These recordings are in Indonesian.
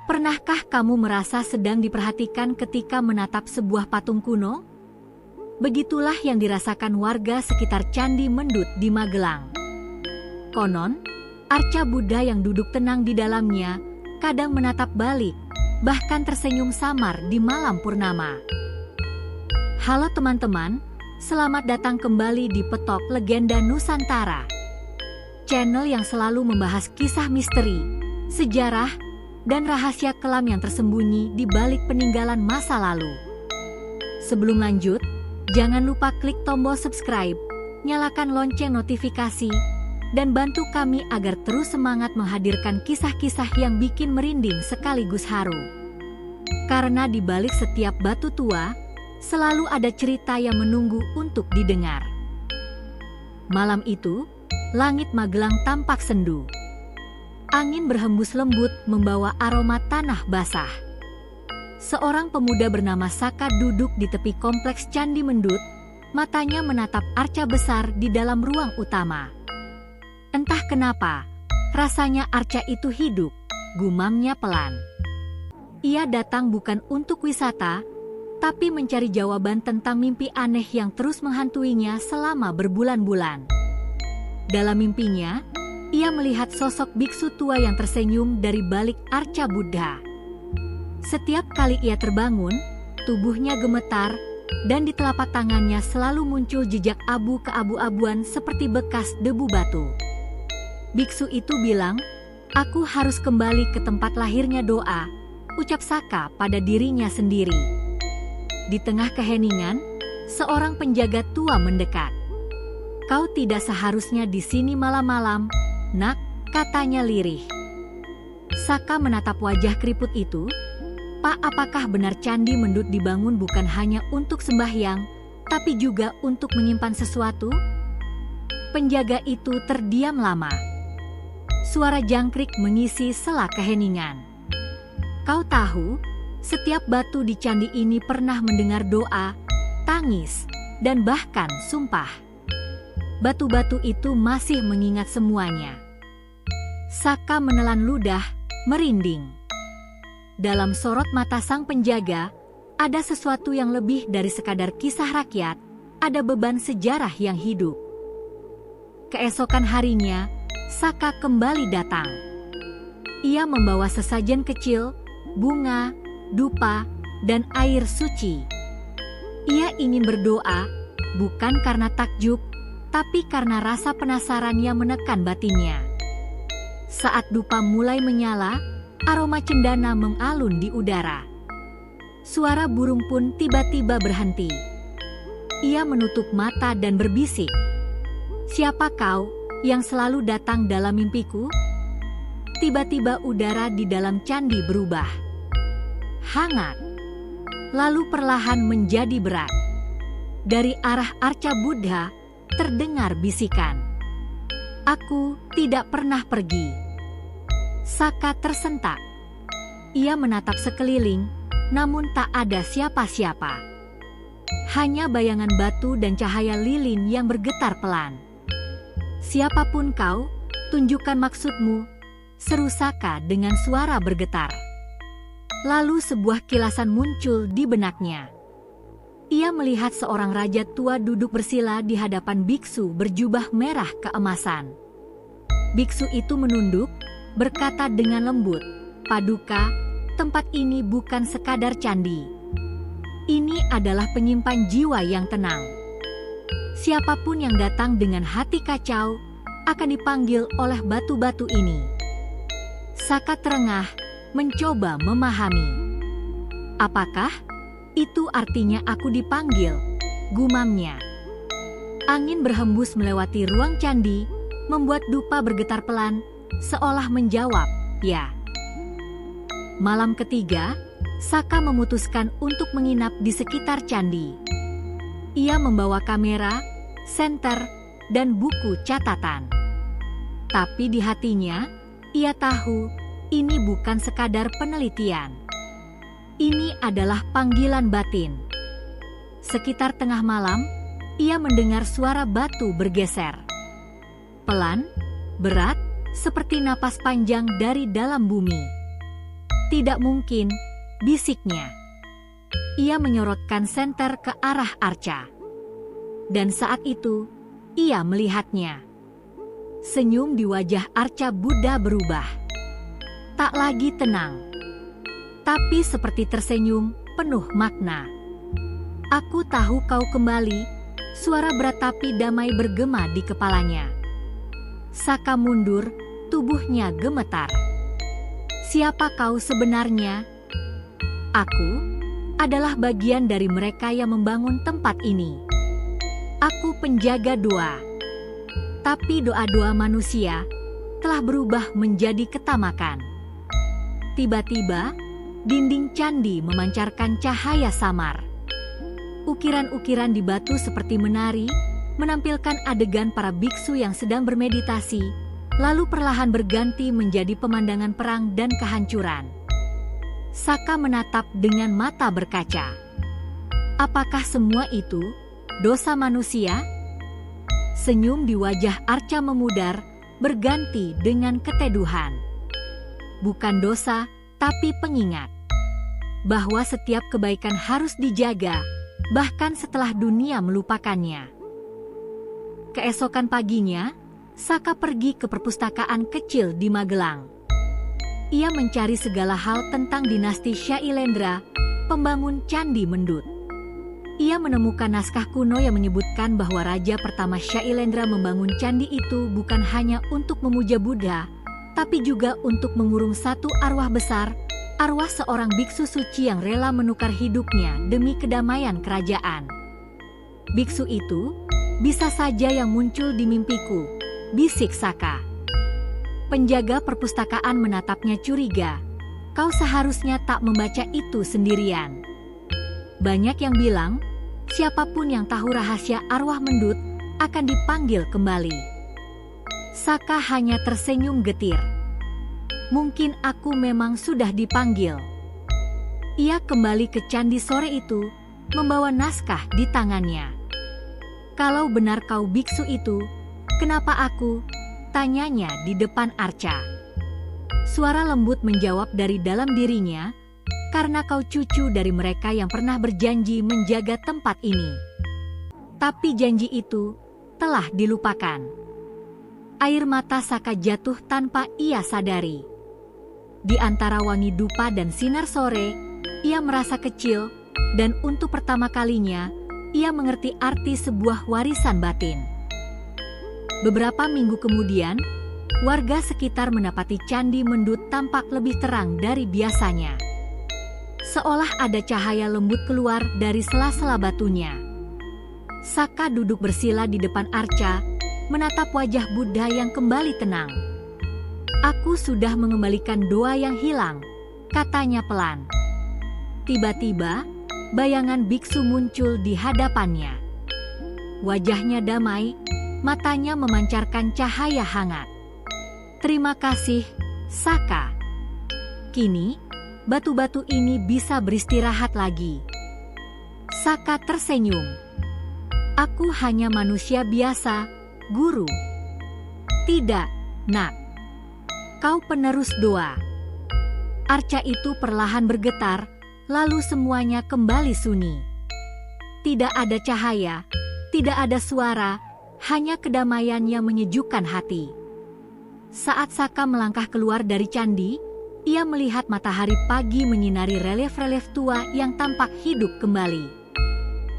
Pernahkah kamu merasa sedang diperhatikan ketika menatap sebuah patung kuno? Begitulah yang dirasakan warga sekitar Candi Mendut di Magelang. Konon, arca Buddha yang duduk tenang di dalamnya kadang menatap balik, bahkan tersenyum samar di malam purnama. Halo teman-teman, selamat datang kembali di Petok Legenda Nusantara. Channel yang selalu membahas kisah misteri, sejarah, dan rahasia kelam yang tersembunyi di balik peninggalan masa lalu. Sebelum lanjut, jangan lupa klik tombol subscribe, nyalakan lonceng notifikasi, dan bantu kami agar terus semangat menghadirkan kisah-kisah yang bikin merinding sekaligus haru. Karena di balik setiap batu tua, selalu ada cerita yang menunggu untuk didengar. Malam itu, langit Magelang tampak sendu. Angin berhembus lembut membawa aroma tanah basah. Seorang pemuda bernama Saka duduk di tepi kompleks Candi Mendut, matanya menatap arca besar di dalam ruang utama. Entah kenapa, rasanya arca itu hidup, gumamnya pelan. Ia datang bukan untuk wisata, tapi mencari jawaban tentang mimpi aneh yang terus menghantuinya selama berbulan-bulan. Dalam mimpinya, ia melihat sosok biksu tua yang tersenyum dari balik arca Buddha. Setiap kali ia terbangun, tubuhnya gemetar, dan di telapak tangannya selalu muncul jejak abu keabu-abuan seperti bekas debu batu. Biksu itu bilang, "Aku harus kembali ke tempat lahirnya doa," ucap Saka pada dirinya sendiri. Di tengah keheningan, seorang penjaga tua mendekat. "Kau tidak seharusnya di sini malam-malam, Nak," katanya lirih. Saka menatap wajah keriput itu. "Pak, apakah benar Candi Mendut dibangun bukan hanya untuk sembahyang, tapi juga untuk menyimpan sesuatu?" Penjaga itu terdiam lama. Suara jangkrik mengisi sela keheningan. "Kau tahu, setiap batu di candi ini pernah mendengar doa, tangis, dan bahkan sumpah. Batu-batu itu masih mengingat semuanya." Saka menelan ludah, merinding. Dalam sorot mata sang penjaga, ada sesuatu yang lebih dari sekadar kisah rakyat, ada beban sejarah yang hidup. Keesokan harinya, Saka kembali datang. Ia membawa sesajen kecil, bunga, dupa, dan air suci. Ia ingin berdoa, bukan karena takjub, tapi karena rasa penasaran yang menekan batinnya. Saat dupa mulai menyala, aroma cendana mengalun di udara. Suara burung pun tiba-tiba berhenti. Ia menutup mata dan berbisik, "Siapa kau yang selalu datang dalam mimpiku?" Tiba-tiba udara di dalam candi berubah. Hangat. Lalu perlahan menjadi berat. Dari arah arca Buddha, terdengar bisikan, "Aku tidak pernah pergi." Saka tersentak. Ia menatap sekeliling, namun tak ada siapa-siapa. Hanya bayangan batu dan cahaya lilin yang bergetar pelan. "Siapapun kau, tunjukkan maksudmu," seru Saka dengan suara bergetar. Lalu sebuah kilasan muncul di benaknya. Ia melihat seorang raja tua duduk bersila di hadapan biksu berjubah merah keemasan. Biksu itu menunduk, berkata dengan lembut, "Paduka, tempat ini bukan sekadar candi. Ini adalah penyimpan jiwa yang tenang. Siapapun yang datang dengan hati kacau, akan dipanggil oleh batu-batu ini." Saka terengah, mencoba memahami. "Apakah itu artinya aku dipanggil?" gumamnya. Angin berhembus melewati ruang candi, membuat dupa bergetar pelan, seolah menjawab, "Ya." Malam ketiga, Saka memutuskan untuk menginap di sekitar candi. Ia membawa kamera, senter, dan buku catatan. Tapi di hatinya, ia tahu ini bukan sekadar penelitian. Ini adalah panggilan batin. Sekitar tengah malam, ia mendengar suara batu bergeser. Pelan, berat, seperti napas panjang dari dalam bumi. Tidak mungkin, bisiknya. Ia menyorotkan senter ke arah Arca. Dan saat itu, ia melihatnya. Senyum di wajah Arca Buddha berubah. Tak lagi tenang, tapi seperti tersenyum penuh makna. Aku tahu kau kembali, suara berat tapi damai bergema di kepalanya. Saka mundur, tubuhnya gemetar. Siapa kau sebenarnya? Aku adalah bagian dari mereka yang membangun tempat ini. Aku penjaga doa. Tapi doa-doa manusia telah berubah menjadi ketamakan. Tiba-tiba, dinding candi memancarkan cahaya samar. Ukiran-ukiran di batu seperti menari, menampilkan adegan para biksu yang sedang bermeditasi, lalu perlahan berganti menjadi pemandangan perang dan kehancuran. Saka menatap dengan mata berkaca. Apakah semua itu dosa manusia? Senyum di wajah Arca memudar, berganti dengan keteduhan. Bukan dosa, tapi pengingat bahwa setiap kebaikan harus dijaga, bahkan setelah dunia melupakannya. Keesokan paginya, Saka pergi ke perpustakaan kecil di Magelang. Ia mencari segala hal tentang dinasti Syailendra, pembangun Candi Mendut. Ia menemukan naskah kuno yang menyebutkan bahwa raja pertama Syailendra membangun candi itu bukan hanya untuk memuja Buddha, tapi juga untuk mengurung satu arwah besar, arwah seorang biksu suci yang rela menukar hidupnya demi kedamaian kerajaan. Biksu itu bisa saja yang muncul di mimpiku, bisik Saka. Penjaga perpustakaan menatapnya curiga. Kau seharusnya tak membaca itu sendirian. Banyak yang bilang, siapapun yang tahu rahasia arwah Mendut akan dipanggil kembali. Saka hanya tersenyum getir. Mungkin aku memang sudah dipanggil. Ia kembali ke candi sore itu, membawa naskah di tangannya. Kalau benar kau biksu itu, kenapa aku? Tanyanya di depan Arca. Suara lembut menjawab dari dalam dirinya, karena kau cucu dari mereka yang pernah berjanji menjaga tempat ini. Tapi janji itu telah dilupakan. Air mata Saka jatuh tanpa ia sadari. Di antara wangi dupa dan sinar sore, ia merasa kecil, dan untuk pertama kalinya, ia mengerti arti sebuah warisan batin. Beberapa minggu kemudian, warga sekitar mendapati Candi Mendut tampak lebih terang dari biasanya. Seolah ada cahaya lembut keluar dari sela-sela batunya. Saka duduk bersila di depan Arca, menatap wajah Buddha yang kembali tenang. Aku sudah mengembalikan doa yang hilang, katanya pelan. Tiba-tiba, bayangan biksu muncul di hadapannya. Wajahnya damai, matanya memancarkan cahaya hangat. Terima kasih, Saka. Kini, batu-batu ini bisa beristirahat lagi. Saka tersenyum. Aku hanya manusia biasa, guru. Tidak, nak. Kau penerus doa. Arca itu perlahan bergetar, lalu semuanya kembali sunyi. Tidak ada cahaya, tidak ada suara, hanya kedamaian yang menyejukkan hati. Saat Saka melangkah keluar dari candi, ia melihat matahari pagi menyinari relief-relief tua yang tampak hidup kembali.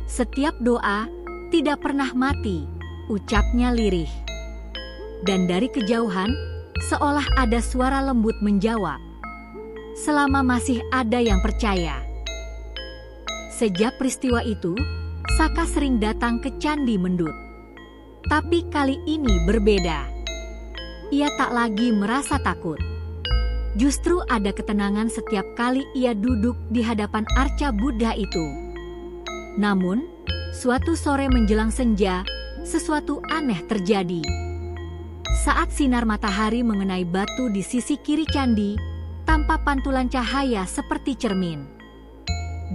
Setiap doa tidak pernah mati, ucapnya lirih. Dan dari kejauhan, seolah ada suara lembut menjawab, selama masih ada yang percaya. Sejak peristiwa itu, Saka sering datang ke Candi Mendut. Tapi kali ini berbeda. Ia tak lagi merasa takut. Justru ada ketenangan setiap kali ia duduk di hadapan arca Buddha itu. Namun, suatu sore menjelang senja, sesuatu aneh terjadi. Saat sinar matahari mengenai batu di sisi kiri candi, tampak pantulan cahaya seperti cermin.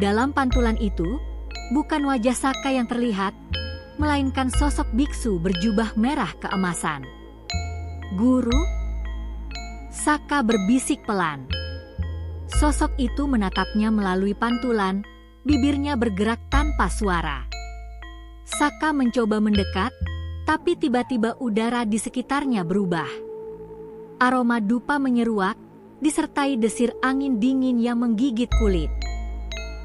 Dalam pantulan itu, bukan wajah Saka yang terlihat, melainkan sosok biksu berjubah merah keemasan. Guru? Saka berbisik pelan. Sosok itu menatapnya melalui pantulan, bibirnya bergerak tanpa suara. Saka mencoba mendekat, tapi tiba-tiba udara di sekitarnya berubah. Aroma dupa menyeruak, disertai desir angin dingin yang menggigit kulit.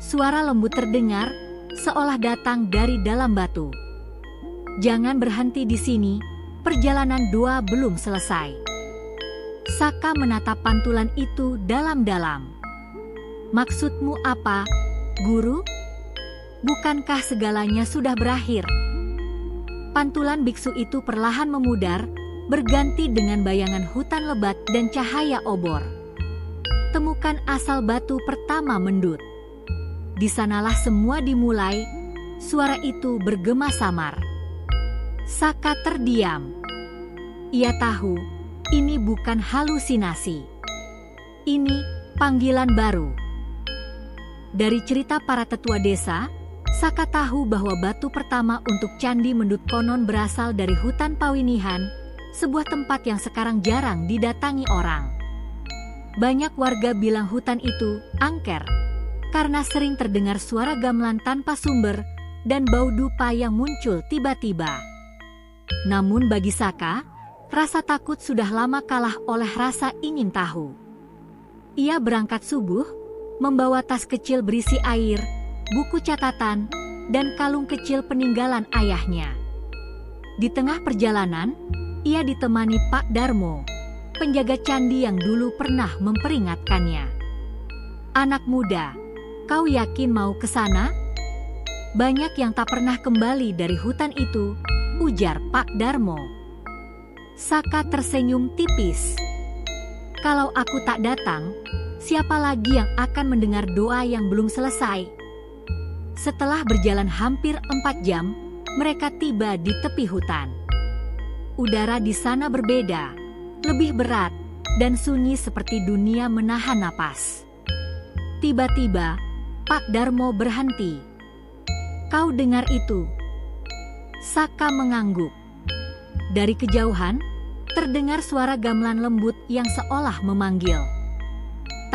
Suara lembut terdengar, seolah datang dari dalam batu. Jangan berhenti di sini, perjalanan doa belum selesai. Saka menatap pantulan itu dalam-dalam. Maksudmu apa, Guru? Bukankah segalanya sudah berakhir? Pantulan biksu itu perlahan memudar, berganti dengan bayangan hutan lebat dan cahaya obor. Temukan asal batu pertama mendut. Di sanalah semua dimulai, suara itu bergema samar. Saka terdiam. Ia tahu, ini bukan halusinasi. Ini panggilan baru. Dari cerita para tetua desa, Saka tahu bahwa batu pertama untuk Candi Mendut konon berasal dari hutan Pawinihan, sebuah tempat yang sekarang jarang didatangi orang. Banyak warga bilang hutan itu angker, karena sering terdengar suara gamelan tanpa sumber dan bau dupa yang muncul tiba-tiba. Namun bagi Saka, rasa takut sudah lama kalah oleh rasa ingin tahu. Ia berangkat subuh, membawa tas kecil berisi air, buku catatan, dan kalung kecil peninggalan ayahnya. Di tengah perjalanan, ia ditemani Pak Darmo, penjaga candi yang dulu pernah memperingatkannya. "Anak muda, kau yakin mau ke sana?" "Banyak yang tak pernah kembali dari hutan itu," ujar Pak Darmo. Saka tersenyum tipis. "Kalau aku tak datang, siapa lagi yang akan mendengar doa yang belum selesai?" Setelah berjalan hampir 4 jam, mereka tiba di tepi hutan. Udara di sana berbeda, lebih berat, dan sunyi seperti dunia menahan napas. Tiba-tiba, Pak Darmo berhenti. "Kau dengar itu?" Saka mengangguk. Dari kejauhan, terdengar suara gamelan lembut yang seolah memanggil.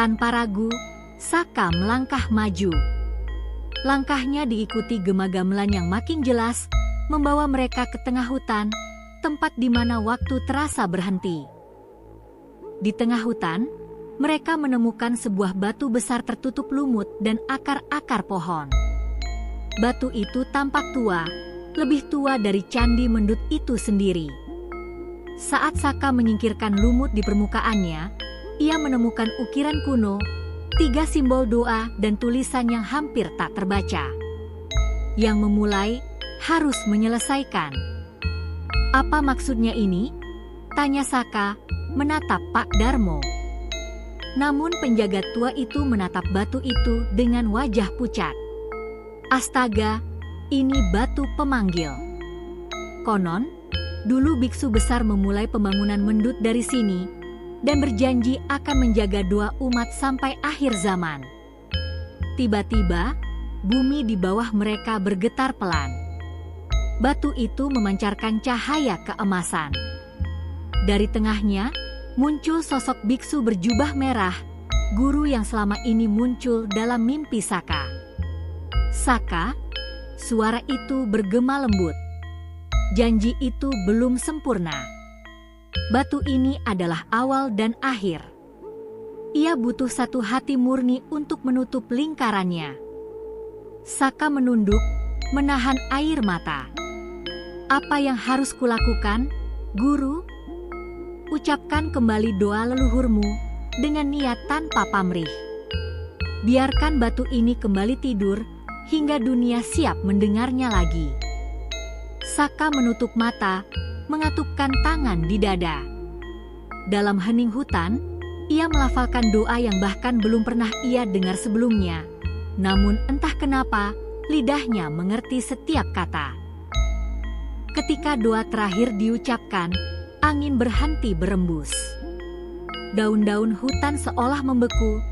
Tanpa ragu, Saka melangkah maju. Langkahnya diikuti gema gamelan yang makin jelas, membawa mereka ke tengah hutan, tempat di mana waktu terasa berhenti. Di tengah hutan, mereka menemukan sebuah batu besar tertutup lumut dan akar-akar pohon. Batu itu tampak tua, lebih tua dari Candi Mendut itu sendiri. Saat Saka menyingkirkan lumut di permukaannya, ia menemukan ukiran kuno, 3 simbol doa dan tulisan yang hampir tak terbaca. Yang memulai, harus menyelesaikan. "Apa maksudnya ini?" tanya Saka, menatap Pak Darmo. Namun penjaga tua itu menatap batu itu dengan wajah pucat. "Astaga, ini batu pemanggil. Konon, dulu biksu besar memulai pembangunan Mendut dari sini, dan berjanji akan menjaga doa umat sampai akhir zaman." Tiba-tiba, bumi di bawah mereka bergetar pelan. Batu itu memancarkan cahaya keemasan. Dari tengahnya, muncul sosok biksu berjubah merah, guru yang selama ini muncul dalam mimpi Saka. "Saka," suara itu bergema lembut. "Janji itu belum sempurna. Batu ini adalah awal dan akhir. Ia butuh satu hati murni untuk menutup lingkarannya." Saka menunduk, menahan air mata. "Apa yang harus kulakukan, Guru?" "Ucapkan kembali doa leluhurmu dengan niat tanpa pamrih. Biarkan batu ini kembali tidur hingga dunia siap mendengarnya lagi." Saka menutup mata, mengatupkan tangan di dada. Dalam hening hutan, ia melafalkan doa yang bahkan belum pernah ia dengar sebelumnya. Namun entah kenapa, lidahnya mengerti setiap kata. Ketika doa terakhir diucapkan, angin berhenti berembus. Daun-daun hutan seolah membeku,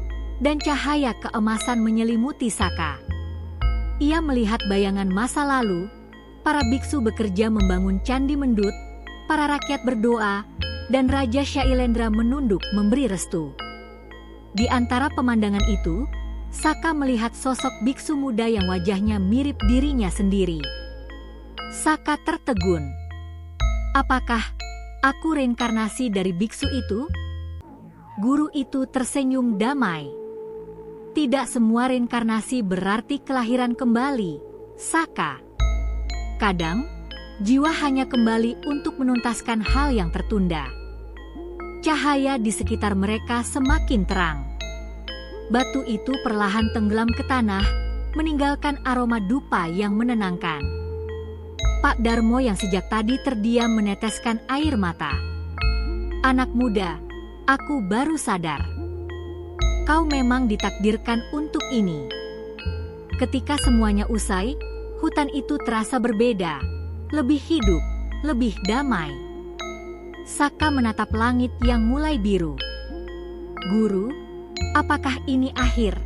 dan cahaya keemasan menyelimuti Saka. Ia melihat bayangan masa lalu, para biksu bekerja membangun Candi Mendut, para rakyat berdoa, dan Raja Shailendra menunduk memberi restu. Di antara pemandangan itu, Saka melihat sosok biksu muda yang wajahnya mirip dirinya sendiri. Saka tertegun. Apakah aku reinkarnasi dari biksu itu? Guru itu tersenyum damai. Tidak semua reinkarnasi berarti kelahiran kembali, Saka. Kadang, jiwa hanya kembali untuk menuntaskan hal yang tertunda. Cahaya di sekitar mereka semakin terang. Batu itu perlahan tenggelam ke tanah, meninggalkan aroma dupa yang menenangkan. Pak Darmo yang sejak tadi terdiam meneteskan air mata. Anak muda, aku baru sadar. Kau memang ditakdirkan untuk ini. Ketika semuanya usai, hutan itu terasa berbeda, lebih hidup, lebih damai. Saka menatap langit yang mulai biru. Guru, apakah ini akhir?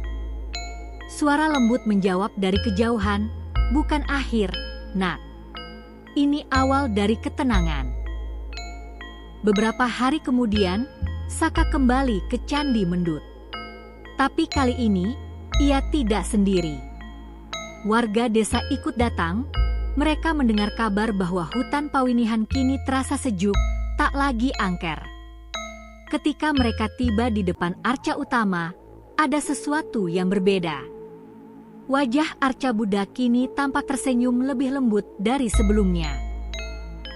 Suara lembut menjawab dari kejauhan, bukan akhir, nak. Ini awal dari ketenangan. Beberapa hari kemudian, Saka kembali ke Candi Mendut. Tapi kali ini, ia tidak sendiri. Warga desa ikut datang. Mereka mendengar kabar bahwa hutan Pawinihan kini terasa sejuk, tak lagi angker. Ketika mereka tiba di depan arca utama, ada sesuatu yang berbeda. Wajah Arca Buddha kini tampak tersenyum lebih lembut dari sebelumnya.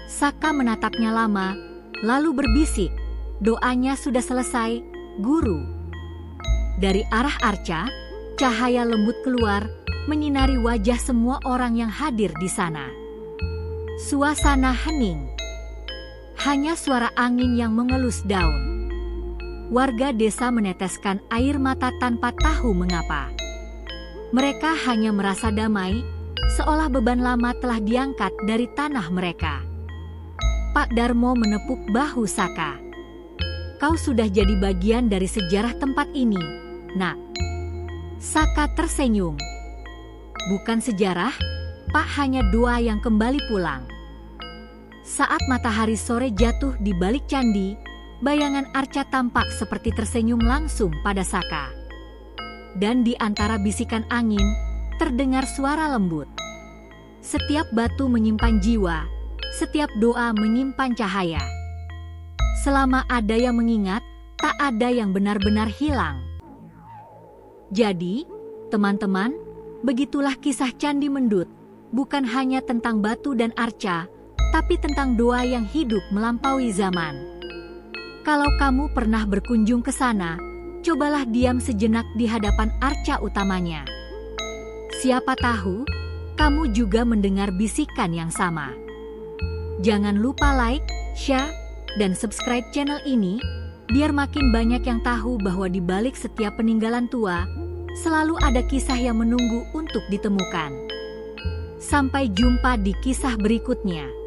Saka menatapnya lama, lalu berbisik, doanya sudah selesai, guru. Dari arah arca, cahaya lembut keluar, menyinari wajah semua orang yang hadir di sana. Suasana hening. Hanya suara angin yang mengelus daun. Warga desa meneteskan air mata tanpa tahu mengapa. Mereka hanya merasa damai, seolah beban lama telah diangkat dari tanah mereka. Pak Darmo menepuk bahu Saka. Kau sudah jadi bagian dari sejarah tempat ini, nak. Saka tersenyum. Bukan sejarah, Pak, hanya doa yang kembali pulang. Saat matahari sore jatuh di balik candi, bayangan arca tampak seperti tersenyum langsung pada Saka. Dan di antara bisikan angin, terdengar suara lembut. Setiap batu menyimpan jiwa, setiap doa menyimpan cahaya. Selama ada yang mengingat, tak ada yang benar-benar hilang. Jadi, teman-teman, begitulah kisah Candi Mendut, bukan hanya tentang batu dan arca, tapi tentang doa yang hidup melampaui zaman. Kalau kamu pernah berkunjung ke sana, cobalah diam sejenak di hadapan arca utamanya. Siapa tahu, kamu juga mendengar bisikan yang sama. Jangan lupa like, share, dan subscribe channel ini, biar makin banyak yang tahu bahwa di balik setiap peninggalan tua, selalu ada kisah yang menunggu untuk ditemukan. Sampai jumpa di kisah berikutnya.